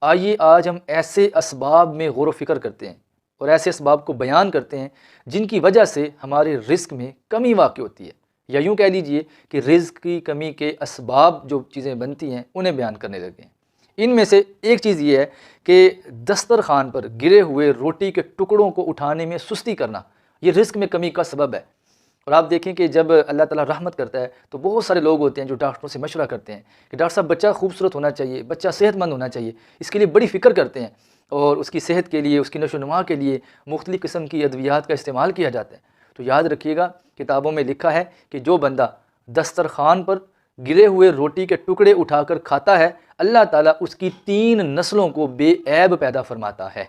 آئیے آج ہم ایسے اسباب میں غور و فکر کرتے ہیں اور ایسے اسباب کو بیان کرتے ہیں جن کی وجہ سے ہمارے رزق میں کمی واقع ہوتی ہے، یا یوں کہہ لیجئے کہ رزق کی کمی کے اسباب جو چیزیں بنتی ہیں انہیں بیان کرنے لگے ہیں۔ ان میں سے ایک چیز یہ ہے کہ دسترخوان پر گرے ہوئے روٹی کے ٹکڑوں کو اٹھانے میں سستی کرنا، یہ رزق میں کمی کا سبب ہے۔ اور آپ دیکھیں کہ جب اللہ تعالیٰ رحمت کرتا ہے تو بہت سارے لوگ ہوتے ہیں جو ڈاکٹروں سے مشورہ کرتے ہیں کہ ڈاکٹر صاحب بچہ خوبصورت ہونا چاہیے، بچہ صحت مند ہونا چاہیے، اس کے لیے بڑی فکر کرتے ہیں اور اس کی صحت کے لیے، اس کی نشو و نما کے لیے مختلف قسم کی ادویات کا استعمال کیا جاتا ہے۔ تو یاد رکھیے گا، کتابوں میں لکھا ہے کہ جو بندہ دسترخوان پر گرے ہوئے روٹی کے ٹکڑے اٹھا کر کھاتا ہے، اللہ تعالیٰ اس کی 3 نسلوں کو بے عیب پیدا فرماتا ہے۔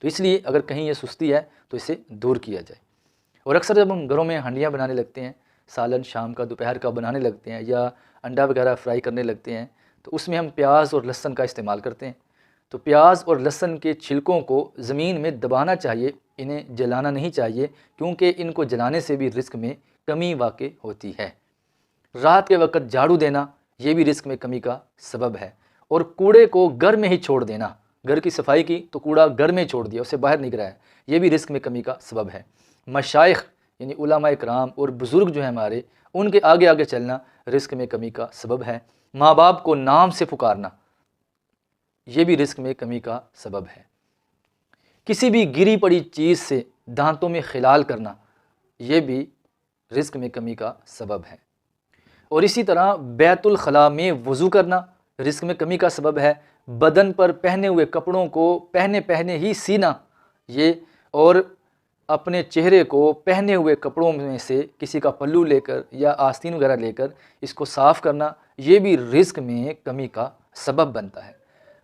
تو اس لیے اگر کہیں یہ سستی ہے تو اسے دور کیا جائے۔ اور اکثر جب ہم گھروں میں ہنڈیاں بنانے لگتے ہیں، سالن شام کا دوپہر کا بنانے لگتے ہیں یا انڈا وغیرہ فرائی کرنے لگتے ہیں، تو اس میں ہم پیاز اور لہسن کا استعمال کرتے ہیں۔ تو پیاز اور لہسن کے چھلکوں کو زمین میں دبانا چاہیے، انہیں جلانا نہیں چاہیے، کیونکہ ان کو جلانے سے بھی رزق میں کمی واقع ہوتی ہے۔ رات کے وقت جھاڑو دینا یہ بھی رزق میں کمی کا سبب ہے، اور کوڑے کو گھر میں ہی چھوڑ دینا، گھر کی صفائی کی تو کوڑا گھر میں چھوڑ دیا، اسے باہر نہیں گرایا، یہ بھی رزق میں کمی کا سبب ہے۔ مشائخ یعنی علماء کرام اور بزرگ جو ہیں ہمارے، ان کے آگے آگے چلنا رزق میں کمی کا سبب ہے۔ ماں باپ کو نام سے پکارنا یہ بھی رزق میں کمی کا سبب ہے۔ کسی بھی گری پڑی چیز سے دانتوں میں خلال کرنا یہ بھی رزق میں کمی کا سبب ہے۔ اور اسی طرح بیت الخلاء میں وضو کرنا رزق میں کمی کا سبب ہے۔ بدن پر پہنے ہوئے کپڑوں کو پہنے ہی سینا، یہ اور اپنے چہرے کو پہنے ہوئے کپڑوں میں سے کسی کا پلو لے کر یا آستین وغیرہ لے کر اس کو صاف کرنا یہ بھی رزق میں کمی کا سبب بنتا ہے۔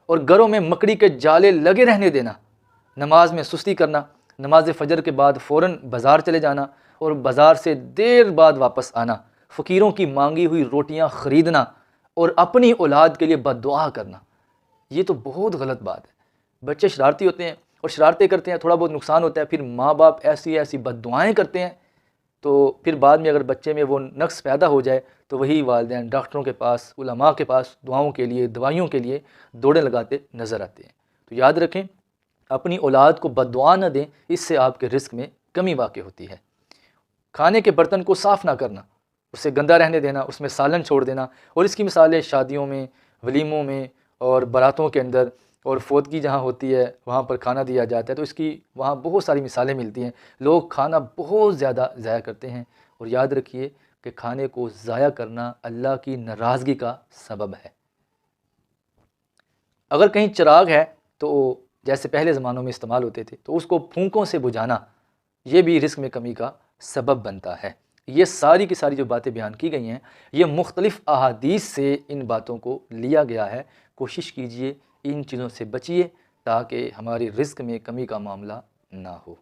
اور گھروں میں مکڑی کے جالے لگے رہنے دینا، نماز میں سستی کرنا، نماز فجر کے بعد فوراً بازار چلے جانا اور بازار سے دیر بعد واپس آنا، فقیروں کی مانگی ہوئی روٹیاں خریدنا اور اپنی اولاد کے لیے بد دعا کرنا، یہ تو بہت غلط بات ہے۔ بچے شرارتی ہوتے ہیں اور شرارتیں کرتے ہیں، تھوڑا بہت نقصان ہوتا ہے، پھر ماں باپ ایسی بد دعائیں کرتے ہیں، تو پھر بعد میں اگر بچے میں وہ نقص پیدا ہو جائے تو وہی والدین ڈاکٹروں کے پاس، علماء کے پاس دعاؤں کے لیے، دوائیوں کے لیے دوڑیں لگاتے نظر آتے ہیں۔ تو یاد رکھیں، اپنی اولاد کو بد دعا نہ دیں، اس سے آپ کے رزق میں کمی واقع ہوتی ہے۔ کھانے کے برتن کو صاف نہ کرنا، اسے گندا رہنے دینا، اس میں سالن چھوڑ دینا، اور اس کی مثالیں شادیوں میں، ولیموں میں اور باراتوں کے اندر اور فوتگی جہاں ہوتی ہے وہاں پر کھانا دیا جاتا ہے تو اس کی وہاں بہت ساری مثالیں ملتی ہیں۔ لوگ کھانا بہت زیادہ ضائع کرتے ہیں، اور یاد رکھیے کہ کھانے کو ضائع کرنا اللہ کی ناراضگی کا سبب ہے۔ اگر کہیں چراغ ہے تو جیسے پہلے زمانوں میں استعمال ہوتے تھے تو اس کو پھونکوں سے بجھانا یہ بھی رزق میں کمی کا سبب بنتا ہے۔ یہ ساری کی ساری جو باتیں بیان کی گئی ہیں یہ مختلف احادیث سے ان باتوں کو لیا گیا ہے۔ کوشش کیجئے ان چیزوں سے بچیے تاکہ ہماری رزق میں کمی کا معاملہ نہ ہو۔